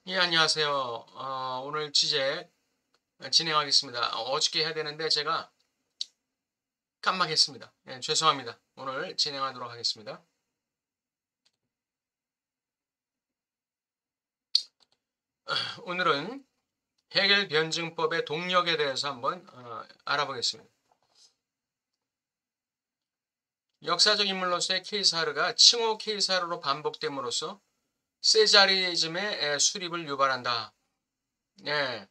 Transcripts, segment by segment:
예, 안녕하세요. 오늘 주제 진행하겠습니다. 어저께 해야 되는데 제가 깜빡했습니다. 예, 죄송합니다. 오늘 진행하도록 하겠습니다. 오늘은 해겔 변증법의 동력에 대해서 한번 알아보겠습니다. 역사적 인물로서의 케이사르가 칭호 케이사르로 반복됨으로써 세자리즘의 수립을 유발한다. 예,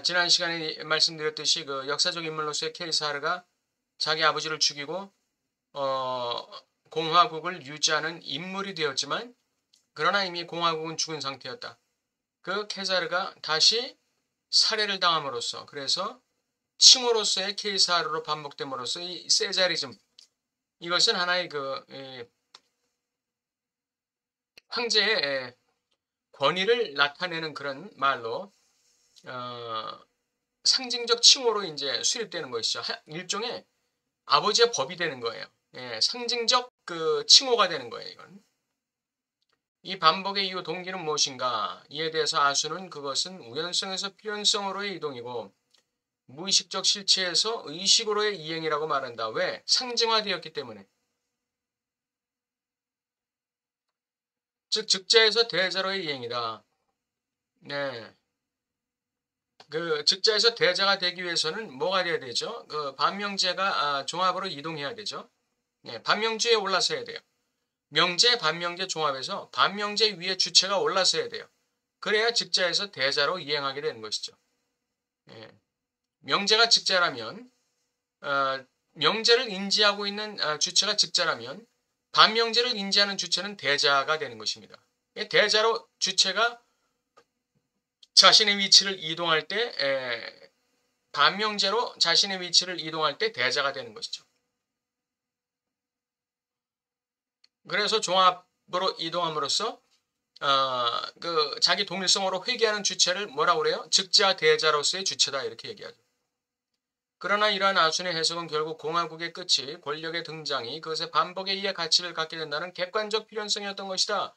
지난 시간에 말씀드렸듯이 그 역사적 인물로서의 케이사르가 자기 아버지를 죽이고 어, 공화국을 유지하는 인물이 되었지만 그러나 이미 공화국은 죽은 상태였다. 그 케사르가 다시 살해를 당함으로써 그래서 칭호로서의 케이사르로 반복됨으로써 이 세자리즘 이것은 하나의 황제의 권위를 나타내는 그런 말로 상징적 칭호로 이제 수립되는 것이죠. 일종의 아버지의 법이 되는 거예요. 예, 상징적 그 칭호가 되는 거예요. 이건. 이 반복의 이유 동기는 무엇인가? 이에 대해서 아수는 그것은 우연성에서 필연성으로의 이동이고 무의식적 실체에서 의식으로의 이행이라고 말한다. 왜? 상징화되었기 때문에. 즉 즉자에서 대자로의 이행이다. 네. 그 즉자에서 대자가 되기 위해서는 뭐가 돼야 되죠? 그 반명제가 종합으로 이동해야 되죠. 네, 반명제에 올라서야 돼요. 명제, 반명제 종합에서 반명제 위에 주체가 올라서야 돼요. 그래야 직자에서 대자로 이행하게 되는 것이죠. 예. 명제가 직자라면 명제를 인지하고 있는 주체가 직자라면 반명제를 인지하는 주체는 대자가 되는 것입니다. 대자로 주체가 자신의 위치를 이동할 때 반명제로 자신의 위치를 이동할 때 대자가 되는 것이죠. 그래서 종합으로 이동함으로써 그 자기 동일성으로 회귀하는 주체를 뭐라고 그래요? 즉자 대자로서의 주체다 이렇게 얘기하죠. 그러나 이러한 아순의 해석은 결국 공화국의 끝이 권력의 등장이 그것의 반복에 의해 가치를 갖게 된다는 객관적 필연성이었던 것이다.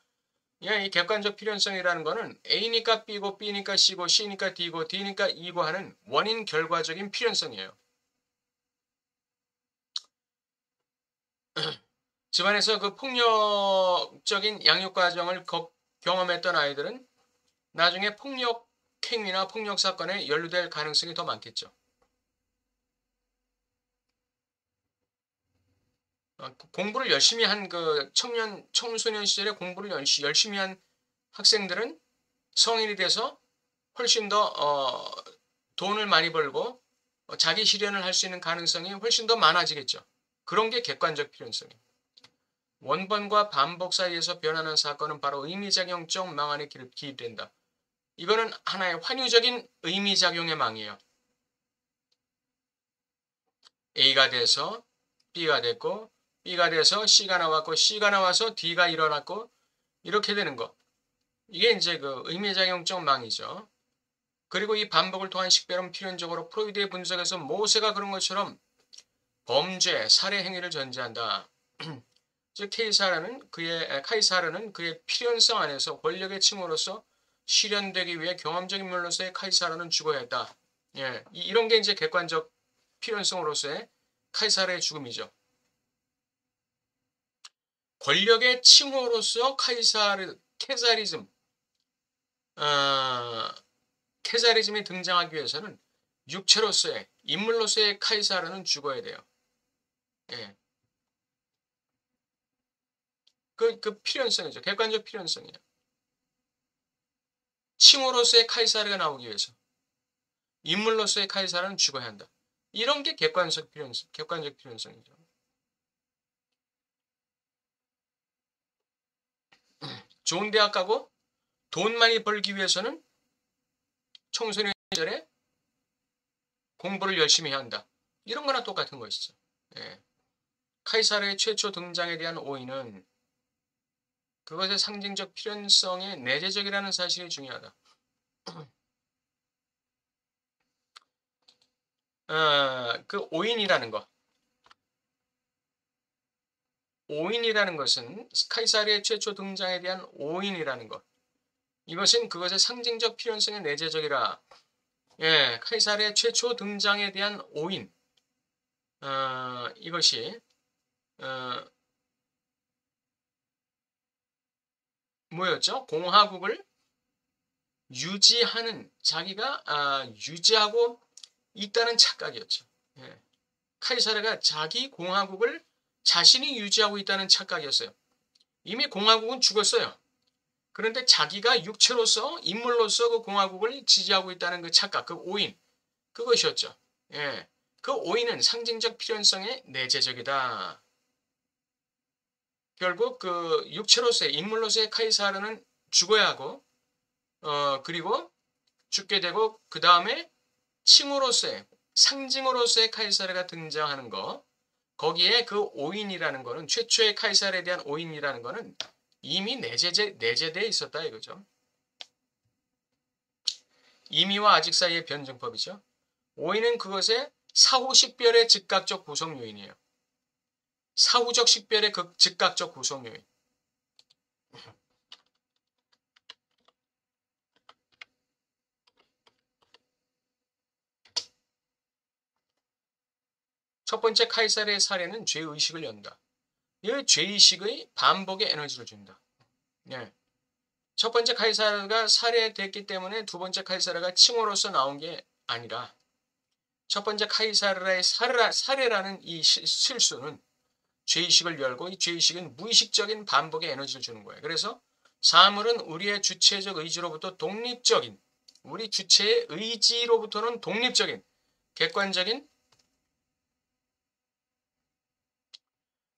이 객관적 필연성이라는 것은 A니까 B고 B니까 C고 C니까 D고 D니까 E고 하는 원인 결과적인 필연성이에요. 집안에서 그 폭력적인 양육 과정을 경험했던 아이들은 나중에 폭력 행위나 폭력 사건에 연루될 가능성이 더 많겠죠. 공부를 열심히 한 그 청소년 시절에 공부를 열심히 한 학생들은 성인이 돼서 훨씬 더 돈을 많이 벌고 자기 실현을 할 수 있는 가능성이 훨씬 더 많아지겠죠. 그런 게 객관적 필연성이에요. 원본과 반복 사이에서 변하는 사건은 바로 의미작용적 망 안에 기입된다. 이거는 하나의 환유적인 의미작용의 망이에요. A가 돼서 B가 됐고 B가 돼서 C가 나왔고 C가 나와서 D가 일어났고 이렇게 되는 거. 이게 이제 그 의미작용적 망이죠. 그리고 이 반복을 통한 식별은 필연적으로 프로이드의 분석에서 모세가 그런 것처럼 범죄, 살해 행위를 전제한다. 즉 카이사르는 그의 필연성 안에서 권력의 칭호로서 실현되기 위해 경험적인 면로서의 카이사르는 죽어야 했다. 예, 이런 게 이제 객관적 필연성으로서의 카이사르의 죽음이죠. 권력의 칭호로서 케자리즘, 케자리즘이 등장하기 위해서는 육체로서의 인물로서의 카이사르는 죽어야 돼요. 예. 그 필연성이죠. 객관적 필연성이에요. 칭호로서의 카이사르가 나오기 위해서 인물로서의 카이사르는 죽어야 한다. 이런 게 객관적 필연성이죠. 좋은 대학 가고 돈 많이 벌기 위해서는 청소년 시절에 공부를 열심히 해야 한다. 이런 거나 똑같은 것이죠. 예. 카이사르의 최초 등장에 대한 오인은 그것의 상징적 필연성의 내재적이라는 사실이 중요하다. 그 오인이라는 것. 오인이라는 것은 카이사르의 최초 등장에 대한 오인이라는 것. 이것은 그것의 상징적 필연성에 내재적이라. 예, 카이사르의 최초 등장에 대한 오인. 이것이 뭐였죠? 공화국을 유지하는 자기가 유지하고 있다는 착각이었죠. 예. 카이사르가 자기 공화국을 자신이 유지하고 있다는 착각이었어요. 이미 공화국은 죽었어요. 그런데 자기가 육체로서 인물로서 그 공화국을 지지하고 있다는 그 착각, 그 오인, 그것이었죠. 예. 그 오인은 상징적 필연성에 내재적이다. 결국 그 육체로서의 인물로서의 카이사르는 죽어야 하고 그리고 죽게 되고 그 다음에 칭호로서의 상징으로서의 카이사르가 등장하는 거, 거기에 그 오인이라는 거는 최초의 카이사르에 대한 오인이라는 거는 이미 내재되어 있었다 이거죠. 이미와 아직 사이의 변증법이죠. 오인은 그것의 사후 식별의 즉각적 구성 요인이에요. 사후적 식별의 그 즉각적 구성 요인. 첫 번째 카이사르의 사례는 죄의식을 연다. 이 죄의식의 반복의 에너지를 준다. 네. 첫 번째 카이사르가 살해됐기 때문에 두 번째 카이사르가 칭호로서 나온 게 아니라 첫 번째 카이사르의 살해라는 이 실수는 죄의식을 열고 이 죄의식은 무의식적인 반복의 에너지를 주는 거예요. 그래서 사물은 우리의 주체적 의지로부터 독립적인, 우리 주체의 의지로부터는 독립적인, 객관적인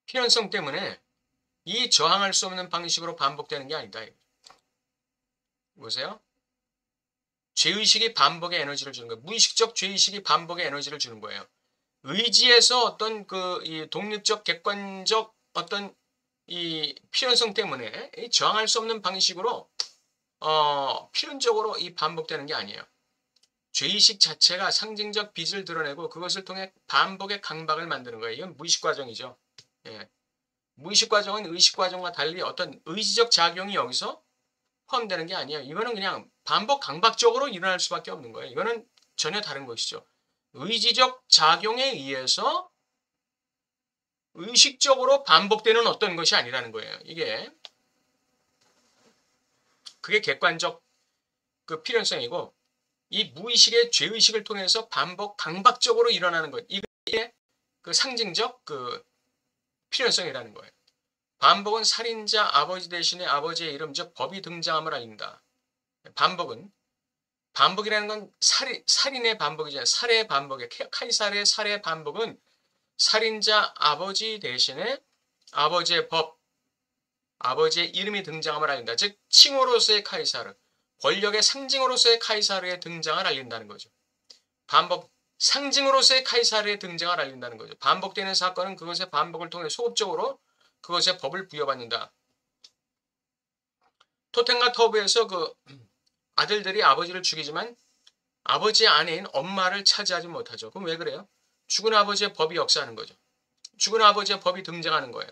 필연성 때문에 이 저항할 수 없는 방식으로 반복되는 게 아니다. 보세요. 죄의식이 반복의 에너지를 주는 거예요. 무의식적 죄의식이 반복의 에너지를 주는 거예요. 의지에서 어떤 이 독립적, 객관적 어떤 이 필연성 때문에 저항할 수 없는 방식으로 필연적으로 이 반복되는 게 아니에요. 죄의식 자체가 상징적 빚을 드러내고 그것을 통해 반복의 강박을 만드는 거예요. 이건 무의식 과정이죠. 예. 무의식 과정은 의식 과정과 달리 어떤 의지적 작용이 여기서 포함되는 게 아니에요. 이거는 그냥 반복 강박적으로 일어날 수밖에 없는 거예요. 이거는 전혀 다른 것이죠. 의지적 작용에 의해서 의식적으로 반복되는 어떤 것이 아니라는 거예요. 그게 객관적 그 필연성이고 이 무의식의 죄의식을 통해서 반복 강박적으로 일어나는 것. 이게 그 상징적 그 필연성이라는 거예요. 반복은 살인자 아버지 대신에 아버지의 이름, 즉 법이 등장함을 알린다. 반복이라는 건 살인의 반복이잖아요. 살해의 반복이에요. 카이사르의 살해의 반복은 살인자 아버지 대신에 아버지의 법, 아버지의 이름이 등장함을 알린다. 즉 칭호로서의 카이사르, 권력의 상징으로서의 카이사르의 등장을 알린다는 거죠. 상징으로서의 카이사르의 등장을 알린다는 거죠. 반복되는 사건은 그것의 반복을 통해 소급적으로 그것의 법을 부여받는다. 토텐과 터브에서 그 아들들이 아버지를 죽이지만 아버지의 아내인 엄마를 차지하지 못하죠. 그럼 왜 그래요? 죽은 아버지의 법이 역사하는 거죠. 죽은 아버지의 법이 등장하는 거예요.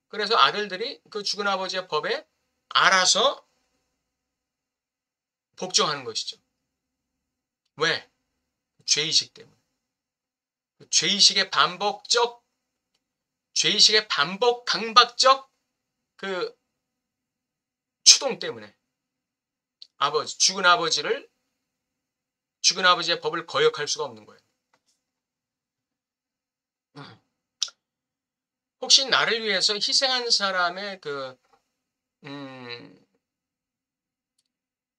그래서 아들들이 그 죽은 아버지의 법에 알아서 복종하는 것이죠. 왜? 죄의식 때문에. 죄의식의 반복 강박적 그 추동 때문에 죽은 아버지의 법을 거역할 수가 없는 거예요. 혹시 나를 위해서 희생한 사람의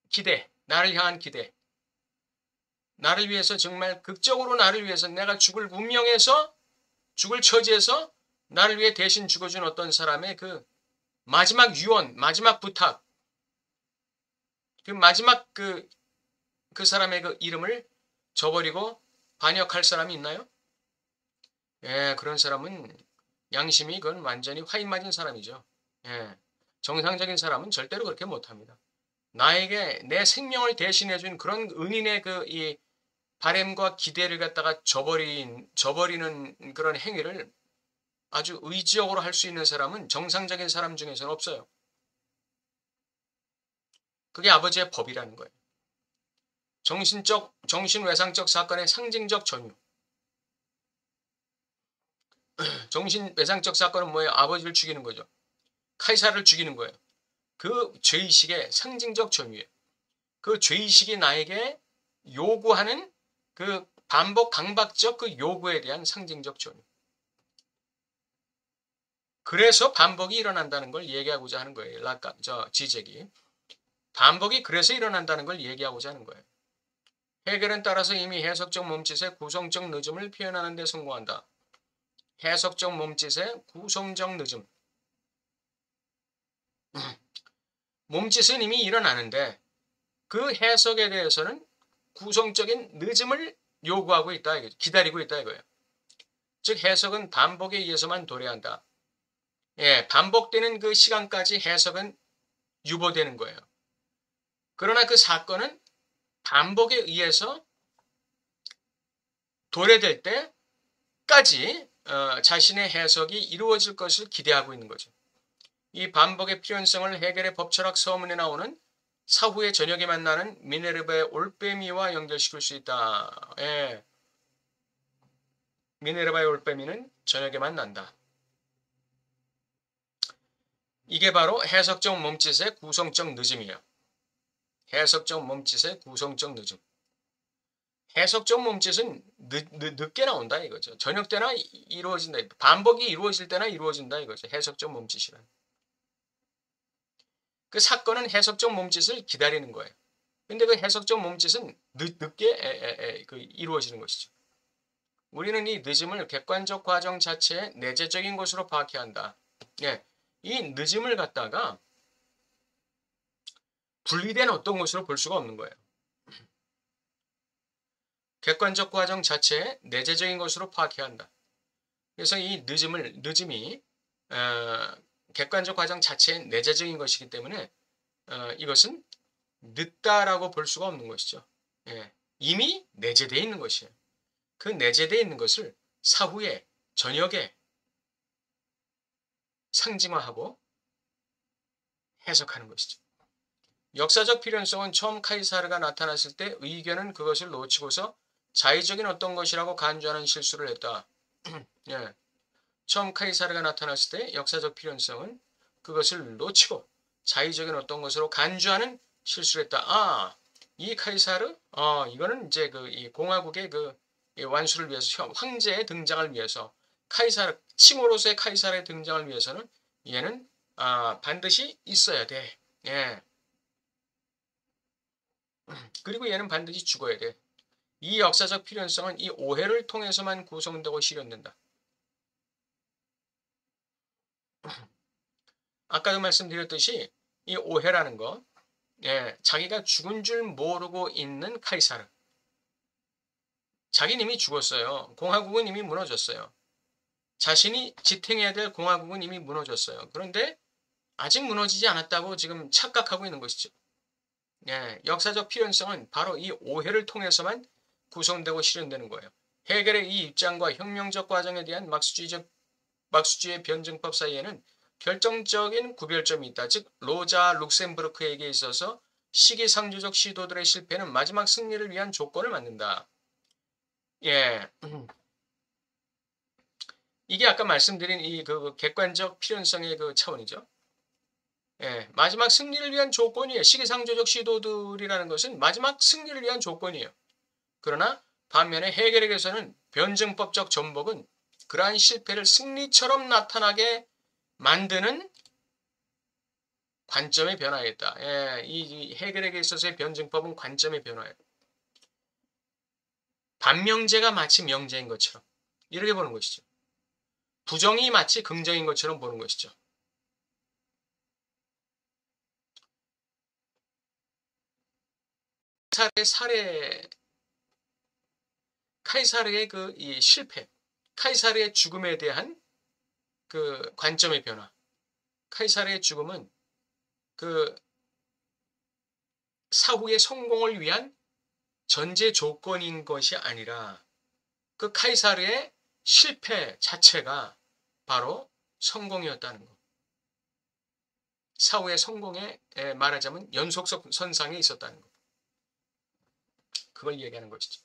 기대, 나를 향한 기대, 나를 위해서 정말 극적으로 나를 위해서 내가 죽을 처지에서 나를 위해 대신 죽어준 어떤 사람의 그 마지막 유언, 마지막 부탁, 그 마지막 그 사람의 그 이름을 저버리고 반역할 사람이 있나요? 예, 그런 사람은 양심이 그건 완전히 화인 맞은 사람이죠. 예, 정상적인 사람은 절대로 그렇게 못합니다. 나에게 내 생명을 대신해준 그런 은인의 이 바램과 기대를 갖다가 저버리는 그런 행위를 아주 의지적으로 할 수 있는 사람은 정상적인 사람 중에서는 없어요. 그게 아버지의 법이라는 거예요. 정신외상적 사건의 상징적 전유. 정신외상적 사건은 뭐예요? 아버지를 죽이는 거죠. 카이사를 죽이는 거예요. 그 죄의식의 상징적 전유예요. 그 죄의식이 나에게 요구하는 그 반복 강박적 그 요구에 대한 상징적 전유. 그래서 반복이 일어난다는 걸 얘기하고자 하는 거예요. 지적이. 반복이 그래서 일어난다는 걸 얘기하고자 하는 거예요. 해결은 따라서 이미 해석적 몸짓의 구성적 늦음을 표현하는 데 성공한다. 해석적 몸짓의 구성적 늦음. 몸짓은 이미 일어나는데 그 해석에 대해서는 구성적인 늦음을 요구하고 있다. 기다리고 있다 이거예요. 즉 해석은 반복에 의해서만 도래한다. 예, 반복되는 그 시간까지 해석은 유보되는 거예요. 그러나 그 사건은 반복에 의해서 도래될 때까지 자신의 해석이 이루어질 것을 기대하고 있는 거죠. 이 반복의 필연성을 해결의 법철학 서문에 나오는 사후에 저녁에 만나는 미네르바의 올빼미와 연결시킬 수 있다. 예. 미네르바의 올빼미는 저녁에 만난다. 이게 바로 해석적 몸짓의 구성적 늦음이에요. 해석적 몸짓의 구성적 늦음. 해석적 몸짓은 늦게 나온다 이거죠. 저녁 때나 이루어진다. 반복이 이루어질 때나 이루어진다 이거죠. 해석적 몸짓이란. 그 사건은 해석적 몸짓을 기다리는 거예요. 근데 그 해석적 몸짓은 늦게 이루어지는 것이죠. 우리는 이 늦음을 객관적 과정 자체의 내재적인 것으로 파악해야 한다. 예, 이 늦음을 갖다가 분리된 어떤 것으로 볼 수가 없는 거예요. 객관적 과정 자체의 내재적인 것으로 파악해야 한다. 그래서 이 늦음이 객관적 과정 자체의 내재적인 것이기 때문에 이것은 늦다라고 볼 수가 없는 것이죠. 예, 이미 내재되어 있는 것이에요. 그 내재되어 있는 것을 사후에 저녁에 상징화하고 해석하는 것이죠. 역사적 필연성은 처음 카이사르가 나타났을 때 의견은 그것을 놓치고서 자의적인 어떤 것이라고 간주하는 실수를 했다. 예. 처음 카이사르가 나타났을 때 역사적 필연성은 그것을 놓치고 자의적인 어떤 것으로 간주하는 실수를 했다. 아, 이 카이사르? 이거는 이제 이 공화국의 이 완수를 위해서 황제의 등장을 위해서 카이사르 칭호로서의 카이사르의 등장을 위해서는 얘는 반드시 있어야 돼. 예. 그리고 얘는 반드시 죽어야 돼. 이 역사적 필연성은 이 오해를 통해서만 구성되고 실현된다. 아까도 말씀드렸듯이 이 오해라는 거, 예, 자기가 죽은 줄 모르고 있는 카이사르. 자기는 이미 죽었어요. 공화국은 이미 무너졌어요. 자신이 지탱해야 될 공화국은 이미 무너졌어요. 그런데 아직 무너지지 않았다고 지금 착각하고 있는 것이죠. 예, 역사적 필연성은 바로 이 오해를 통해서만 구성되고 실현되는 거예요. 헤겔의 이 입장과 혁명적 과정에 대한 막수주의 변증법 사이에는 결정적인 구별점이 있다. 즉 로자 룩셈부르크에게 있어서 시기상조적 시도들의 실패는 마지막 승리를 위한 조건을 만든다. 예, 이게 아까 말씀드린 이 객관적 필연성의 차원이죠. 예, 마지막 승리를 위한 조건이에요. 시기상조적 시도들이라는 것은 마지막 승리를 위한 조건이에요. 그러나 반면에 해겔에게서는 변증법적 전복은 그러한 실패를 승리처럼 나타나게 만드는 관점의 변화였다. 예, 이 해겔에게 있어서의 변증법은 관점의 변화예요. 반명제가 마치 명제인 것처럼 이렇게 보는 것이죠. 부정이 마치 긍정인 것처럼 보는 것이죠. 카이사르의 이 실패, 카이사르의 죽음에 대한 관점의 변화. 카이사르의 죽음은 사후의 성공을 위한 전제 조건인 것이 아니라 카이사르의 실패 자체가 바로 성공이었다는 것. 사후의 성공에 말하자면 연속선상에 있었다는 거. 그걸 얘기하는 것이죠.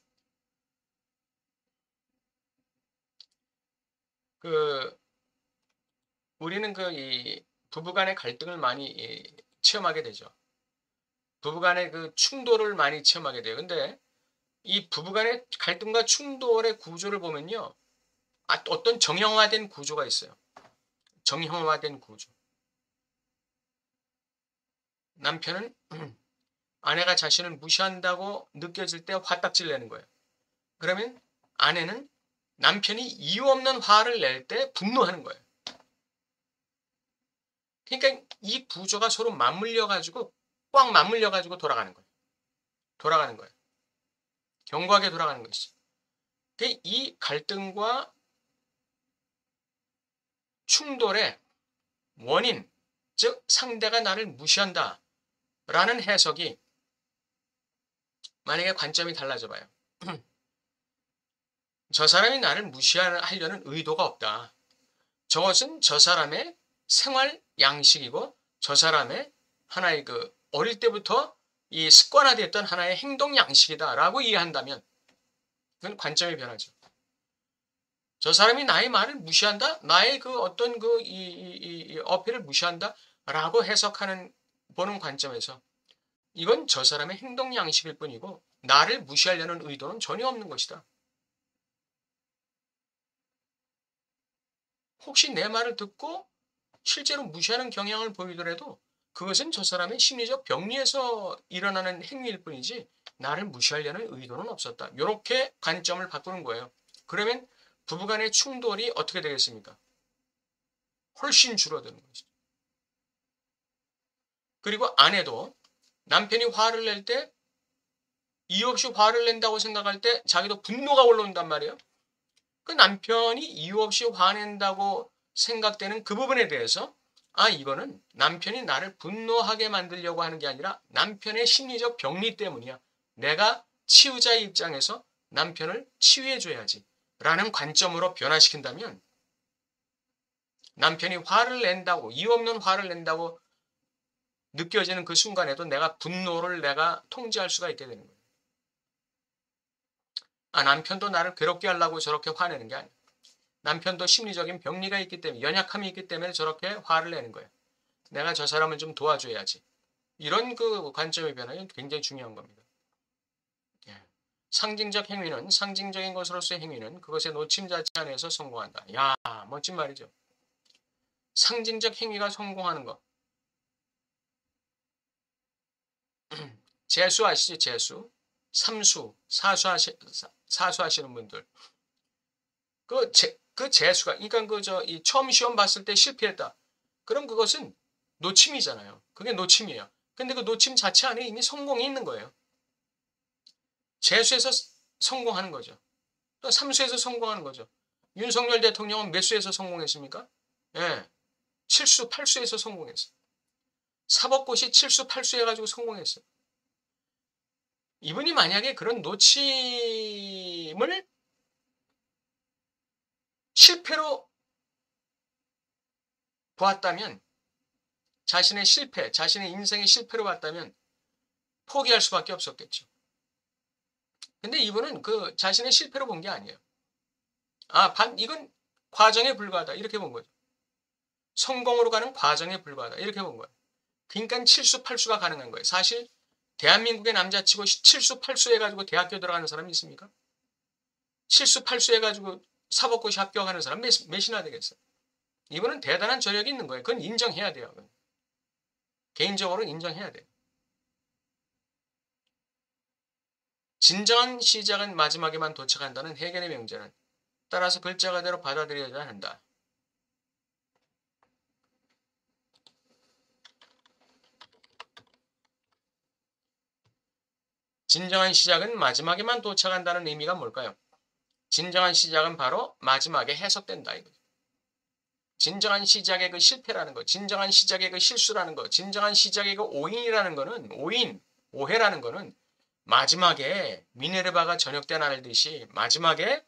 우리는 이 부부간의 갈등을 많이 체험하게 되죠. 부부간의 그 충돌을 많이 체험하게 돼요. 근데 이 부부간의 갈등과 충돌의 구조를 보면요. 어떤 정형화된 구조가 있어요. 정형화된 구조. 남편은 아내가 자신을 무시한다고 느껴질 때 화딱지를 내는 거예요. 그러면 아내는 남편이 이유 없는 화를 낼 때 분노하는 거예요. 그러니까 이 구조가 서로 맞물려가지고 꽉 맞물려가지고 돌아가는 거예요. 돌아가는 거예요. 견고하게 돌아가는 것이죠. 이 갈등과 충돌의 원인, 즉 상대가 나를 무시한다 라는 해석이 만약에 관점이 달라져 봐요. 저 사람이 나를 무시하려는 의도가 없다. 저것은 저 사람의 생활 양식이고 저 사람의 하나의 어릴 때부터 이 습관화됐던 하나의 행동 양식이다라고 이해한다면 그건 관점이 변하죠. 저 사람이 나의 말을 무시한다? 나의 어떤 이 어필을 무시한다? 라고 보는 관점에서 이건 저 사람의 행동 양식일 뿐이고 나를 무시하려는 의도는 전혀 없는 것이다. 혹시 내 말을 듣고 실제로 무시하는 경향을 보이더라도 그것은 저 사람의 심리적 병리에서 일어나는 행위일 뿐이지 나를 무시하려는 의도는 없었다. 이렇게 관점을 바꾸는 거예요. 그러면 부부간의 충돌이 어떻게 되겠습니까? 훨씬 줄어드는 거죠. 그리고 아내도 남편이 화를 낼 때 이유 없이 화를 낸다고 생각할 때 자기도 분노가 올라온단 말이에요. 그 남편이 이유 없이 화낸다고 생각되는 그 부분에 대해서 이거는 남편이 나를 분노하게 만들려고 하는 게 아니라 남편의 심리적 병리 때문이야. 내가 치유자의 입장에서 남편을 치유해줘야지 라는 관점으로 변화시킨다면 남편이 화를 낸다고 이유 없는 화를 낸다고 느껴지는 그 순간에도 분노를 내가 통제할 수가 있게 되는 거예요. 남편도 나를 괴롭게 하려고 저렇게 화내는 게 아니야. 남편도 심리적인 병리가 있기 때문에 연약함이 있기 때문에 저렇게 화를 내는 거예요. 내가 저 사람을 좀 도와줘야지. 이런 관점의 변화는 굉장히 중요한 겁니다. 상징적인 것으로서의 행위는 그것의 놓침 자체 안에서 성공한다. 야, 멋진 말이죠. 상징적 행위가 성공하는 것. 재수 아시죠? 재수. 삼수, 사수하시는 분들. 그 재수가, 그러니까 처음 시험 봤을 때 실패했다. 그럼 그것은 놓침이잖아요. 그게 놓침이에요. 근데 그 놓침 자체 안에 이미 성공이 있는 거예요. 재수에서 성공하는 거죠. 또 삼수에서 성공하는 거죠. 윤석열 대통령은 몇 수에서 성공했습니까? 예. 7수, 8수에서 성공했어요. 사법고시 7수, 8수 해가지고 성공했어요. 이분이 만약에 그런 놓침을 실패로 보았다면, 자신의 인생의 실패로 봤다면 포기할 수밖에 없었겠죠. 근데 이분은 자신의 실패로 본 게 아니에요. 이건 과정에 불과하다. 이렇게 본 거죠. 성공으로 가는 과정에 불과하다. 이렇게 본 거예요. 그러니까 7수, 8수가 가능한 거예요. 사실 대한민국의 남자치고 7수, 8수 해가지고 대학교 들어가는 사람이 있습니까? 7수, 8수 해가지고 사법고시 합격하는 사람 몇이나 되겠어요? 이분은 대단한 저력이 있는 거예요. 그건 인정해야 돼요. 개인적으로 인정해야 돼요. 진정한 시작은 마지막에만 도착한다는 해겔의 명제는 따라서 글자 그대로 받아들여야 한다. 진정한 시작은 마지막에만 도착한다는 의미가 뭘까요? 진정한 시작은 바로 마지막에 해석된다. 이거죠. 진정한 시작의 그 실패라는 거, 진정한 시작의 그 실수라는 거, 진정한 시작의 그 오인이라는 거는, 오해라는 거는 마지막에 미네르바가 저녁 때 날듯이 마지막에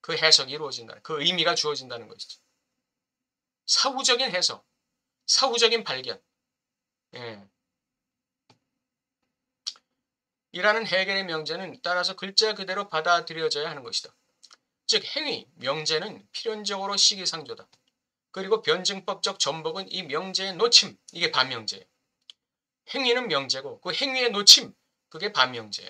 그 해석이 이루어진다. 그 의미가 주어진다는 것이죠. 사후적인 해석. 사후적인 발견. 예. 이라는 해겔의 명제는 따라서 글자 그대로 받아들여져야 하는 것이다. 즉 행위, 명제는 필연적으로 시기상조다. 그리고 변증법적 전복은 이 명제의 놓침, 이게 반명제예요. 행위는 명제고 그 행위의 놓침, 그게 반명제예요.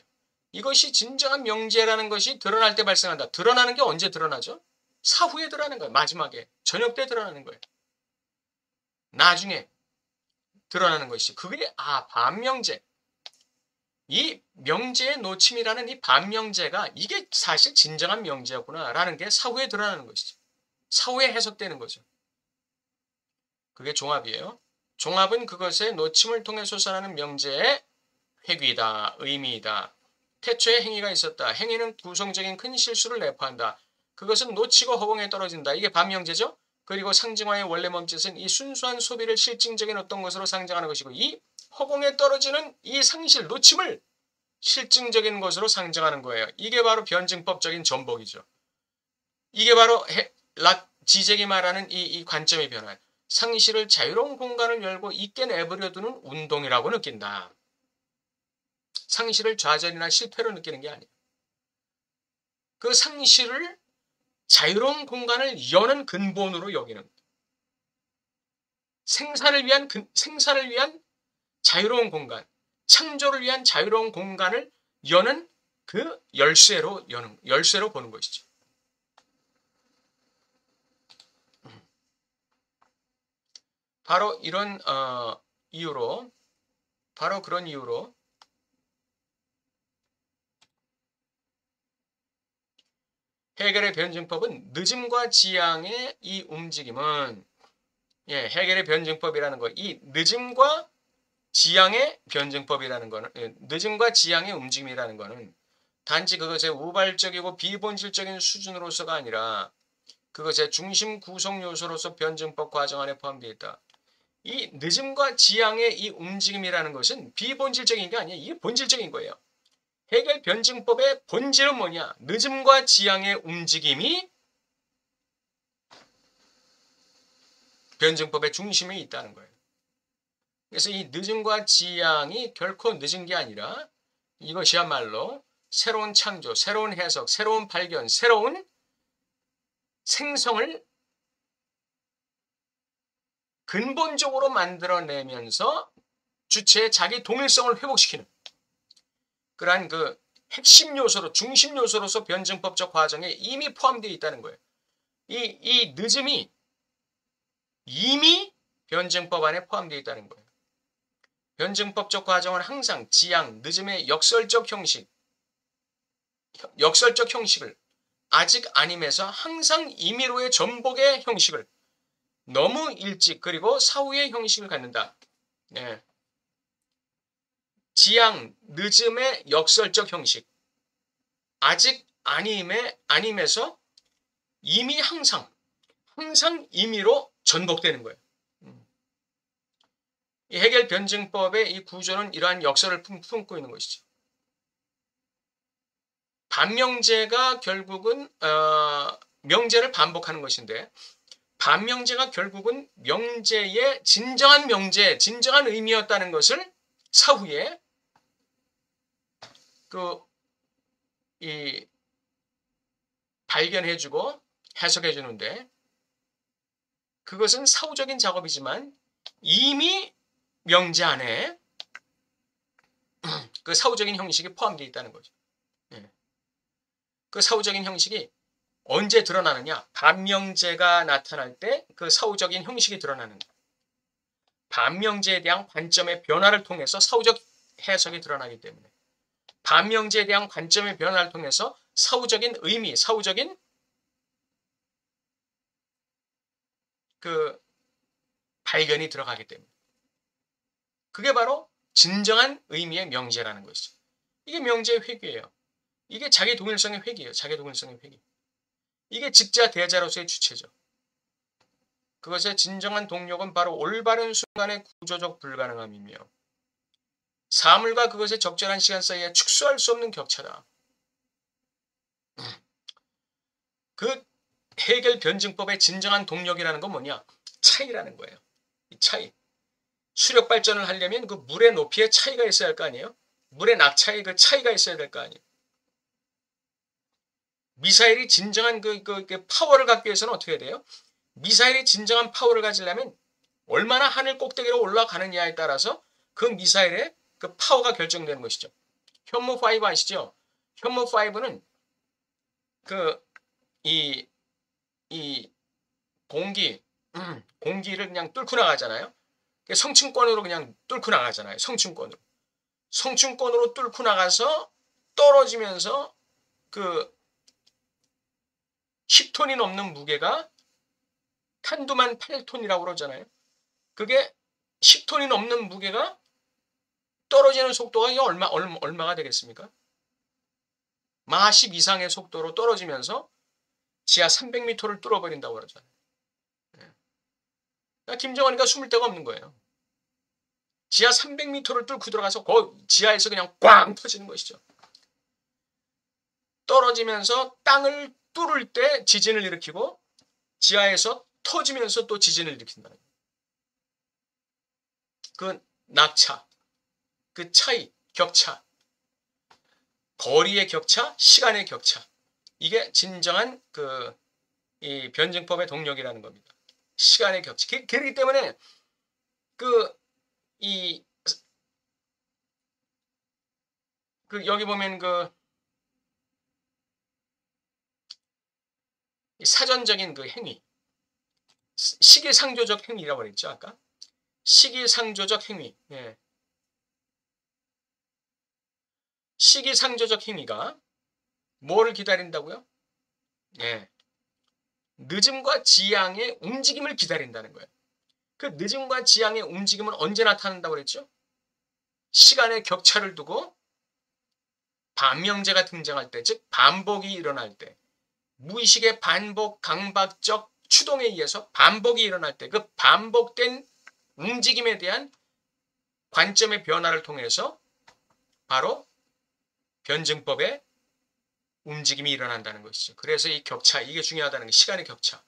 이것이 진정한 명제라는 것이 드러날 때 발생한다. 드러나는 게 언제 드러나죠? 사후에 드러나는 거예요. 마지막에. 저녁 때 드러나는 거예요. 나중에 드러나는 것이. 그게 반명제. 이 명제의 놓침이라는 이 반명제가 이게 사실 진정한 명제였구나라는 게 사후에 드러나는 것이죠. 사후에 해석되는 거죠. 그게 종합이에요. 종합은 그것의 놓침을 통해 솟아나는 명제의 회귀이다. 의미이다. 태초에 행위가 있었다. 행위는 구성적인 큰 실수를 내포한다. 그것은 놓치고 허공에 떨어진다. 이게 반명제죠. 그리고 상징화의 원래 몸짓은 이 순수한 소비를 실증적인 어떤 것으로 상징하는 것이고 이 허공에 떨어지는 이 상실, 놓침을 실증적인 것으로 상징하는 거예요. 이게 바로 변증법적인 전복이죠. 이게 바로 지적이 말하는 이 관점의 변화. 상실을 자유로운 공간을 열고 있게 내버려두는 운동이라고 느낀다. 상실을 좌절이나 실패로 느끼는 게 아니에요. 그 상실을 자유로운 공간을 여는 근본으로 여기는 생산을 위한 자유로운 공간, 창조를 위한 자유로운 공간을 여는 그 열쇠로 보는 것이죠. 바로 이런 이유로 바로 그런 이유로 해겔의 변증법은 늦음과 지향의 이 움직임은 해겔의 변증법이라는 거, 이 늦음과 지향의 변증법이라는 거는 늦음과 지향의 움직임이라는 거는 단지 그것의 우발적이고 비본질적인 수준으로서가 아니라 그것의 중심 구성 요소로서 변증법 과정 안에 포함되어 있다. 이 늦음과 지향의 이 움직임이라는 것은 비본질적인 게 아니에요. 이게 본질적인 거예요. 해겔 변증법의 본질은 뭐냐? 늦음과 지향의 움직임이 변증법의 중심에 있다는 거예요. 그래서 이 늦음과 지향이 결코 늦은 게 아니라 이것이야말로 새로운 창조, 새로운 해석, 새로운 발견, 새로운 생성을 근본적으로 만들어내면서 주체의 자기 동일성을 회복시키는 그러한 그 핵심 요소로, 중심 요소로서 변증법적 과정에 이미 포함되어 있다는 거예요. 이 늦음이 이미 변증법 안에 포함되어 있다는 거예요. 변증법적 과정은 항상 지향, 늦음의 역설적 형식을 아직 아님에서 항상 임의로의 전복의 형식을 너무 일찍 그리고 사후의 형식을 갖는다. 네. 지향, 늦음의 역설적 형식 아직 아님에서 이미 항상 임의로 전복되는 거예요. 이 해겔 변증법의 이 구조는 이러한 역설을 품고 있는 것이죠. 반명제가 결국은 명제를 반복하는 것인데 반명제가 결국은 명제의 진정한 진정한 의미였다는 것을 사후에 발견해주고 해석해주는데 그것은 사후적인 작업이지만 이미 명제 안에 그 사후적인 형식이 포함되어 있다는 거죠. 그 사후적인 형식이 언제 드러나느냐? 반명제가 나타날 때 그 사후적인 형식이 드러나는 거예요. 반명제에 대한 관점의 변화를 통해서 사후적 해석이 드러나기 때문에 반명제에 대한 관점의 변화를 통해서 사후적인 의미, 사후적인 그 발견이 들어가기 때문에 그게 바로 진정한 의미의 명제라는 것이죠. 이게 명제의 회귀예요. 이게 자기 동일성의 회귀예요. 자기 동일성의 회귀. 이게 직자 대자로서의 주체죠. 그것의 진정한 동력은 바로 올바른 순간의 구조적 불가능함이며 사물과 그것의 적절한 시간 사이에 축소할 수 없는 격차다. 그 해겔 변증법의 진정한 동력이라는 건 뭐냐? 차이라는 거예요. 이 차이. 수력 발전을 하려면 그 물의 높이의 차이가 있어야 할 거 아니에요? 물의 낙차의 그 차이가 있어야 될 거 아니에요? 미사일이 진정한 그 파워를 갖기 위해서는 어떻게 돼요? 미사일이 진정한 파워를 가지려면 얼마나 하늘 꼭대기로 올라가느냐에 따라서 그 미사일의 그 파워가 결정되는 것이죠. 현무5 아시죠? 현무5는 이 공기를 그냥 뚫고 나가잖아요. 성층권으로 그냥 뚫고 나가잖아요. 성층권으로 뚫고 나가서 떨어지면서 그 10톤이 넘는 무게가 탄두만 8톤이라고 그러잖아요. 그게 10톤이 넘는 무게가 떨어지는 속도가 얼마가 되겠습니까? 마하 10 이상의 속도로 떨어지면서 지하 300m를 뚫어버린다고 그러잖아요. 김정은이가 숨을 데가 없는 거예요. 지하 300m를 뚫고 들어가서 지하에서 그냥 꽝 터지는 것이죠. 떨어지면서 땅을 뚫을 때 지진을 일으키고 지하에서 터지면서 또 지진을 일으킨다는 거예요. 그 낙차, 그 차이, 격차, 거리의 격차, 시간의 격차. 이게 진정한 이 변증법의 동력이라는 겁니다. 시간의 격차. 그렇기 때문에 여기 보면 사전적인 행위, 시기상조적 행위라고 그랬죠 아까. 시기상조적 행위. 예. 시기상조적 행위가 뭐를 기다린다고요? 예. 늦음과 지양의 움직임을 기다린다는 거예요. 그 늦음과 지양의 움직임은 언제 나타난다고 그랬죠? 시간의 격차를 두고 반명제가 등장할 때, 즉 반복이 일어날 때, 무의식의 반복 강박적 추동에 의해서 반복이 일어날 때, 그 반복된 움직임에 대한 관점의 변화를 통해서 바로 변증법의 움직임이 일어난다는 것이죠. 그래서 이 격차, 이게 중요하다는 게 시간의 격차.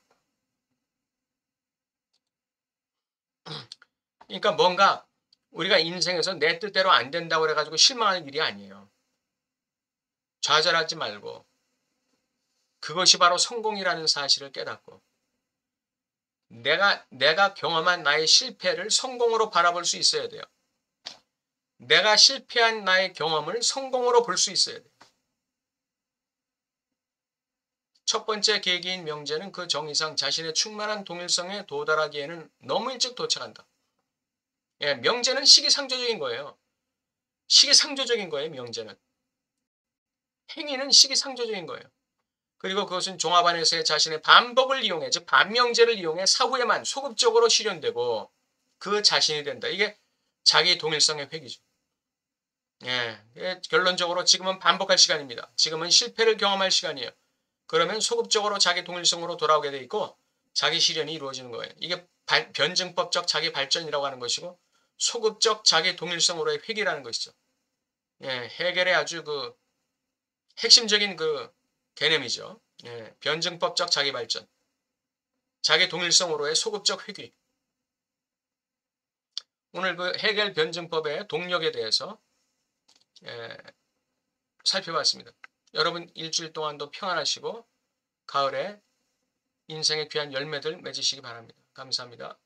그러니까 뭔가 우리가 인생에서 내 뜻대로 안 된다고 해가지고 실망할 일이 아니에요. 좌절하지 말고 그것이 바로 성공이라는 사실을 깨닫고 내가 경험한 나의 실패를 성공으로 바라볼 수 있어야 돼요. 내가 실패한 나의 경험을 성공으로 볼 수 있어야 돼요. 첫 번째 계기인 명제는 그 정의상 자신의 충만한 동일성에 도달하기에는 너무 일찍 도착한다. 예, 명제는 시기상조적인 거예요. 시기상조적인 거예요, 명제는. 행위는 시기상조적인 거예요. 그리고 그것은 종합 안에서의 자신의 반복을 이용해, 즉 반명제를 이용해 사후에만 소급적으로 실현되고 그 자신이 된다. 이게 자기 동일성의 회귀죠. 예, 결론적으로 지금은 반복할 시간입니다. 지금은 실패를 경험할 시간이에요. 그러면 소급적으로 자기 동일성으로 돌아오게 돼 있고 자기 실현이 이루어지는 거예요. 이게 변증법적 자기 발전이라고 하는 것이고 소급적 자기 동일성으로의 회귀라는 것이죠. 예, 해겔의 아주 핵심적인 개념이죠. 예, 변증법적 자기 발전, 자기 동일성으로의 소급적 회귀. 오늘 해겔 변증법의 동력에 대해서 살펴봤습니다. 여러분 일주일 동안도 평안하시고 가을에 인생의 귀한 열매들 맺으시기 바랍니다. 감사합니다.